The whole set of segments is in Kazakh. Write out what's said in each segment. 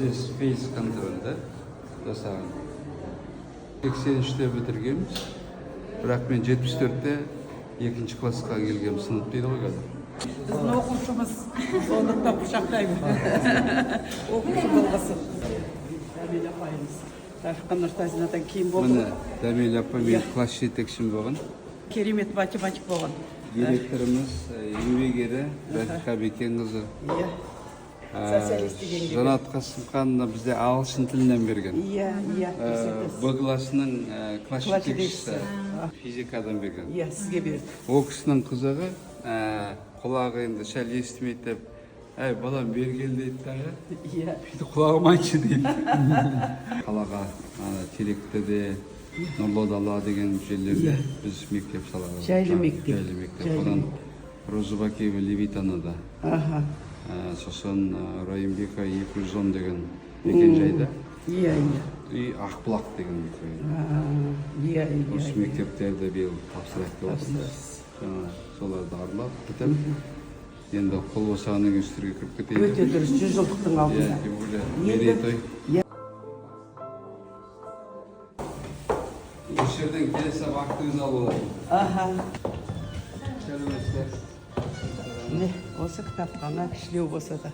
Space контрольда жасаған. 83-те бітіргенбіз. Бірақ мен 74-те екінші классқа келгем сынып дейді ғой қазір. Біздің оқушымыз сондықтан құшақтаймын. Оқушы болғасын. Дәмел апайымыз. Рашқан Нұртазинадан кейін болды. Міне Дәмел апа мен класс жетекшім болған. Керемет математик болған. Директорымыз еңбек ері Рафиқа Бекенқызы. Иә. Социалистік еңбек. Жанат Қасымханова бізде ағылшын тілінен берген. Иә. Б классының класс жетекшісі физикадан берген. Иә, сізге берді. Ол кісінің қызығы құлағы енді сәл естімейді деп, әй балам бергел дейді дағы. Иә. Құлағым айтшы дейді. Қалаға Теректі де, Нұрлы дала деген жерлерде біз мектеп саламыз. Жайлы мектеп. Одан Розыбакиева Левитанада. Сосын Райымбека 210 деген мекен жайда. Иә. И Ақбұлақ деген мекен. Иә. Осы мектептерді биыл тапсырайық деп отырмыз. Соларды аралап бітіп, енді қол босағаннан кейін үстірге кіріп кетейік. Өте дұрыс, 100 жылдықтың алдында. Тем более мерейтой. Осы жерден келесі актыңыз алып алайын. Сәлеметсіздер. Міне, осы кітапхана кішілеу болса да.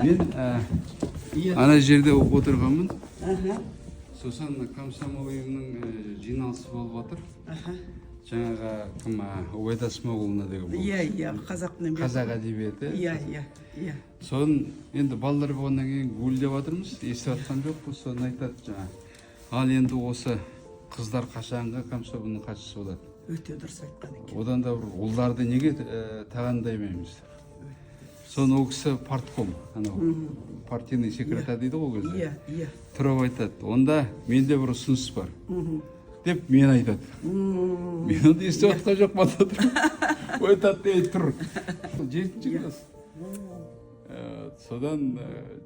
Мен ана жерде оқып отырғанмын. Сосын комсомол ұйымының жиналысы болып отыр. Жаңағы кім Убайда Смағұловна деген болды. Иә, қазақ әдебиеті. Иә. Соны енді балалар болғаннан кейін гуілдеп жатырмыз. Естіп жатқан жоқпыз, соны айтады жаңағы. Ал енді осы қыздар қашанғы комсомолдың хатшысы болады. Өте дұрыс айтқан екен. Одан да бір ұлдарды неге тағайындаймаймыз? Соны ол кісі партком, партийный секретарь дейді ғой кезде. Иә. Тұрып айтады, онда менде бір ұсыныс бар. Деп мен айтады. Мен онда естіп жатқан жоқ бата тұр. Айтады, ей тұр. 7-ші класс. Содан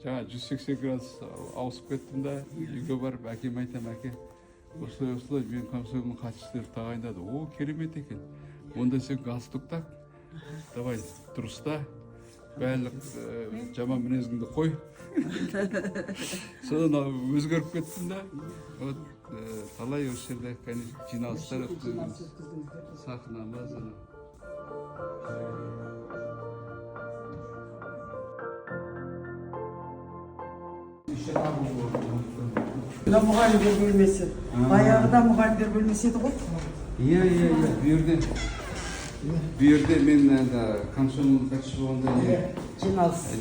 жаңа 180 градус ауысып кеттім да, үйге барып әкем айтам, әке, осылай мен комсомолдың хатшысы деп тағайындады. О, керемет екен. Онда сен галстук так, давай дұрыста, барлық жаман мінезіңді қой. Содан өзгеріп кеттім да, талай осы жерде жиналыстар өткіземіз. Сахнамыз. Мына мұғалімдер бөлмесі. Баяғыда мұғалімдер бөлмесі еді ғой? Иә. Bu yerде мен комсомол хатшысы болғанда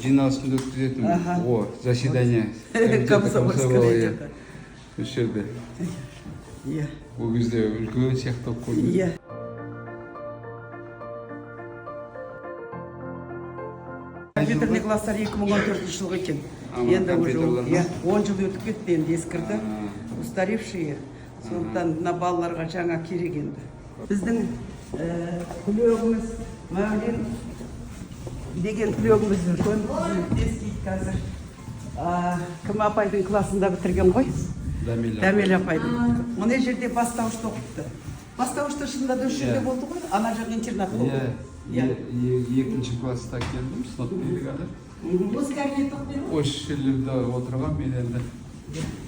жиналысын өткізетін. О, заседание. Комсомольская. Осы жерде. Иә. Ол кезде үлкен сияқты болып көрінеді. Иә. Компьютерный класстар 2014 жылғы екен. Енді уже 10 жыл өтіп кетті, енді ескірді. Устаревшие. Сондықтан мына балаларға жаңа керек енді. Біздің түлегіміз Мәулен деген түлегіміз үлкен естейді қазір. Кім апайдың классында бітірген ғой? Дәмел апайдың. Мына жерде бастауышта оқыпты. Бастауышта шынында да осы жерде болды ғой? Ана жақ интернат болды. Екінші класста келдім, сынып дейді қазір. Осы жерлерде отырған мен енді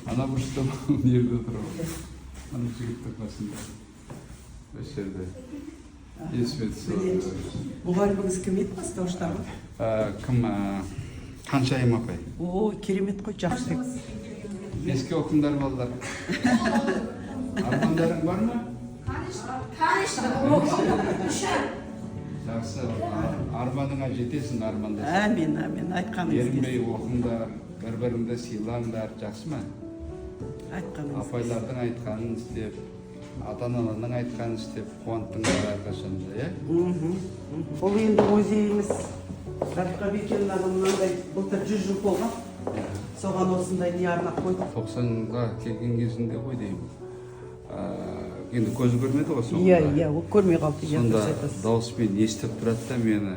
ана бұрышта жерде отырған. Ана жігіттің қасында. Осы жерде. Мұғаліміңіз кім еді бастауыштағы? Кім? Қаншайым апай. О, керемет қой, жақсы. Еске оқыңдар балдар. Армандарың бар ма? Жақсы, арманыңа жетесің армандасың. Әмин, айтқаныңыз. Ерінбей оқыңдар, бір-біріңді сыйлаңдар, жақсы ма? Айтқаныңыз. Апайлардың айтқанын істеп, ата-аналардың айтқанын істеп, қуанттыңдар әрқашанда, иә? Ол енді музейіміз Рафиқа Бекенқызының мынандай былтыр 100 жыл болған. Соған осындай не арнап қойдық. 90-ға келген кезінде ғой деймін. Енді көзі көрмеді ғой соңында. Иә, ол көрмей қалды. Сонда дауыспен естіп тұрады да мені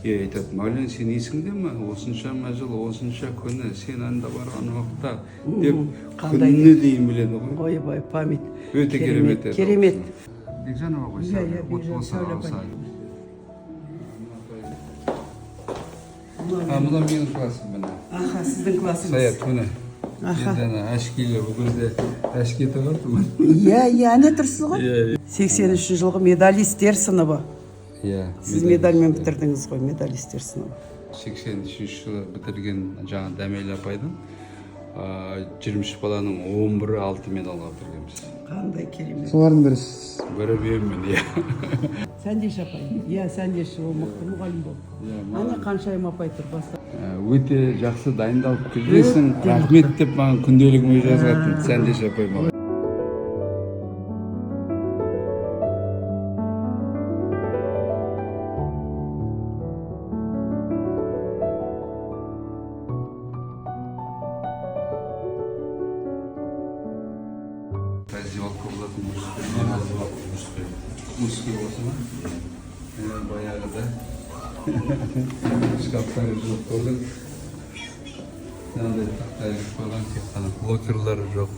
айтады, Мәулен, сен есіңде ме? Осыншама жыл, осынша күні сен анда барған уақытта деп күніне дейін біледі ғой. Ой, память. Өте керемет еді. Керемет. Бекжанова ғой, Бекжан Сәуле апай. мына менің классым міне. Аха, сіздің классыңыз. Саят міне. Аха. Енді әшкейлі бұл кезде әшкеті бар тұмын. Иә, не тұрсыз ғой? 83 жылғы медалистер сыныбы. Иә. Сіз медальмен бітірдіңіз ғой, медалистер сыныбы. 83 жылы бітірген жаңа Дәмелі апайдың 23 баланың 11-і алтын медалға бітіргенбіз. Қандай керемет. Солардың бірісіз. Бірі менмін, иә. Сәндеш апай. Иә, Сәндеш ол мықты мұғалім болды. Ана Қаншайым апай тұр баста. Өте жақсы дайындалып келгенсің. Рахмет деп маған күнделігіме жазатын Сәндеш апай маған. Раздевалка болатын мужской болса ма? Баяғыда шкафтары жоқ болған. Мынандай тақтай қойған, тек қана блокерлары жоқ.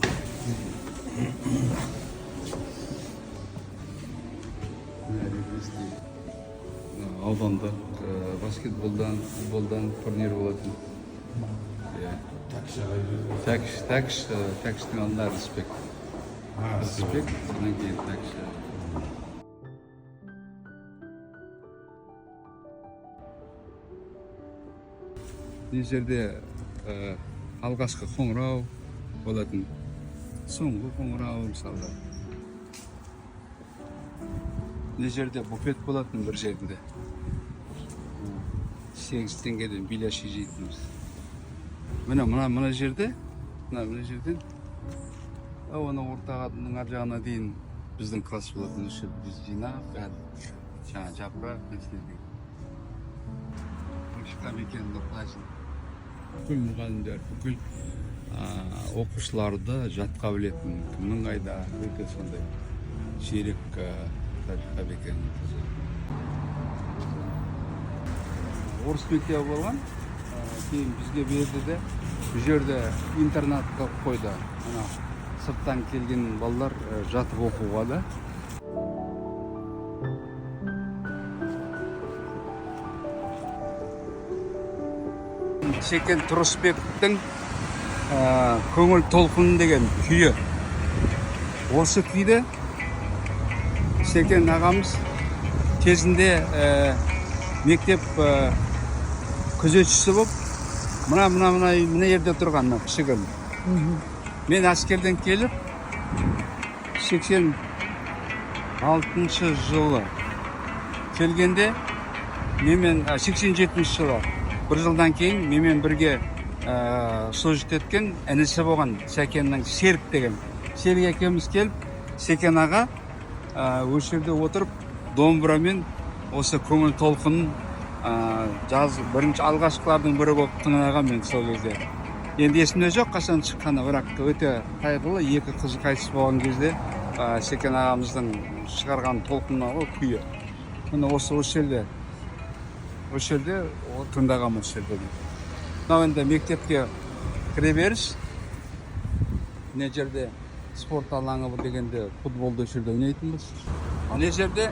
Аудандық баскетболдан, футболдан турнир болатын. Такштың алдында респект. Респект, содан кейін такша. Мына жерде алғашқы қоңырау болатын, соңғы қоңырау мысалы. Мына жерде буфет болатын бір жерінде. 8 теңгеден биляши жейтінбіз. Мына жерде, мына жерден оны ортағының ар жағына дейін біздің класс болатын үшін біз жинап, жаңа жапырақ нәрселерді. Шықамекенді құлайсын. Бүкіл мұғалімдер, бүкіл оқушыларды жатқа білетін, кімнің қайда, өте сондай жүйрек Шықамекен. Орыс мектебі болған, кейін бізге берді де, бұл жерде интернатқа қойды. Сырттан келген балалар жатып оқуға да. Секен Тұрысбектің көңіл толқын деген күйі. Осы күйді Секен ағамыз кезінде мектеп күзетшісі болып, мына жерде тұрған кішігім. Мен әскерден келіп, 86 жылы келгенде, 87 жылы, бір жылдан кейін менімен бірге служит еткен інісі болған Сәкеннің Серік деген. Серік екеуміз келіп, Секен аға осы жерде отырып, домбырамен осы көңіл толқынын бірінші алғашқылардың бірі болып тыңдаған мен сол кезде. Енді есімде жоқ, қашан шыққаны, бірақ өте қайғылы, 2 қызы қайтыс болған кезде Секен ағамыздың шығарған толқынағы күйі. Міне осы жерде тыңдаған осы жерде. Мынау енді мектепке кіре беріс. Мына жерде спорт алаңы дегенде футболды жерде ойнайтынбыз. Мына жерде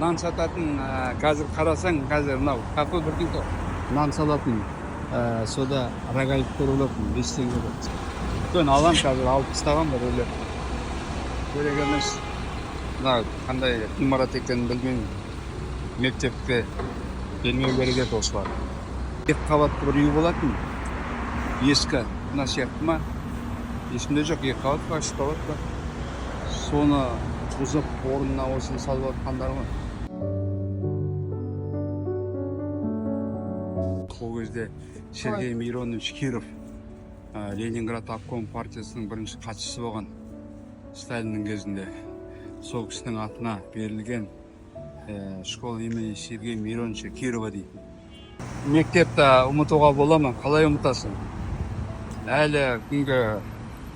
нан сататын, қазір қарасаң, қазір мынау кафе бірден нан салатын. Сода рогаликтер олатын 5 теңге болады. Үлкен алам қазір алып тастаған бір өлер. Керек емес. Қандай ғимарат екенін білмеймін. Мектепке келмеу керек еді осылар. 2 қабатты бір үй болатын. Ескі, мына сияқты ма? Есімде жоқ, 2 қабат па, 3 қабат па? Соны бұзып, орнына осыны салып жатқандар ғой. Ол кезде Сергей Миронович Киров, Ленинград обком партиясының бірінші хатшысы болған Сталиннің кезінде. Сол кісінің атына берілген школа имени Сергей Мироновича Кирова дейді. Мектепті ұмытуға бола ма? Қалай ұмытасың? Әлі күнге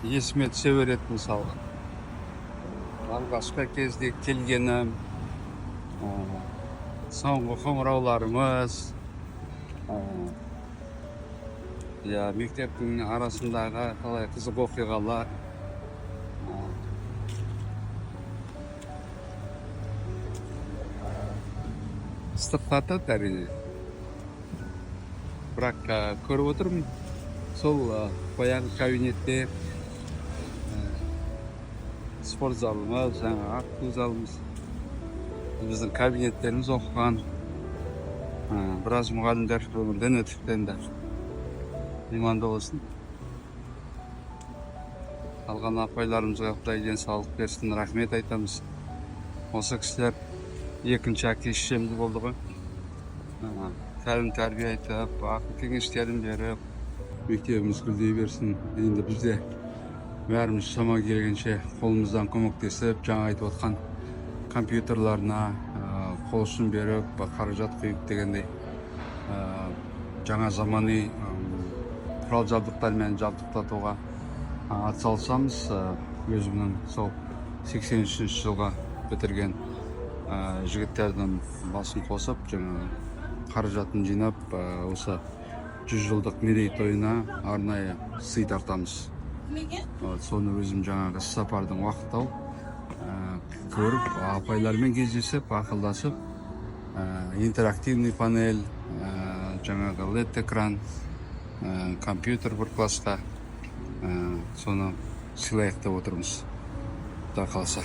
есіме түсе береді мысалы. Алғашқы кезде келгенім, соңғы қоңырауларымыз, мектептің арасындағы қалай қызық оқиғалар. Ыстық тартады әрине. бірақ көріп отырмын сол баяғы кабинетте спорт залымыз, жаңа атту залымыз, біздің кабинеттеріміз оқыған біраз мұғалімдер өмірден өтіпті енді. Иманды болсын. Алған апайларымызға Құдай денсаулық берсін, рахмет айтамыз. Осы кісілер екінші әке-шешеміз болды ғой. Тәлім тәрбие айтып, ақыл кеңестерін беріп, мектебіміз гүлдей берсін. Енді бізде бәріміз шама келгенше қолымыздан көмектесіп, жаңа айтып отқан компьютерларына қол ұшын беріп, қаражат құйып дегендей жаңа замани құрал жабдықтармен жабдықтатуға атсалысамыз. Өзімнің сол 83 жылға бітірген жігіттердің басын қосып, жаңа қаражатын жинап, осы 100 жылдық мерейтойына арнайы сый тартамыз. Соны өзім жаңағы сапардың уақыт тауып, көріп, апайлармен кездесіп, ақылдасып, интерактивный панель, жаңағы LED экран, компьютер бір класқа, соны сыйлайық деп отырмыз. Құдай қаласа.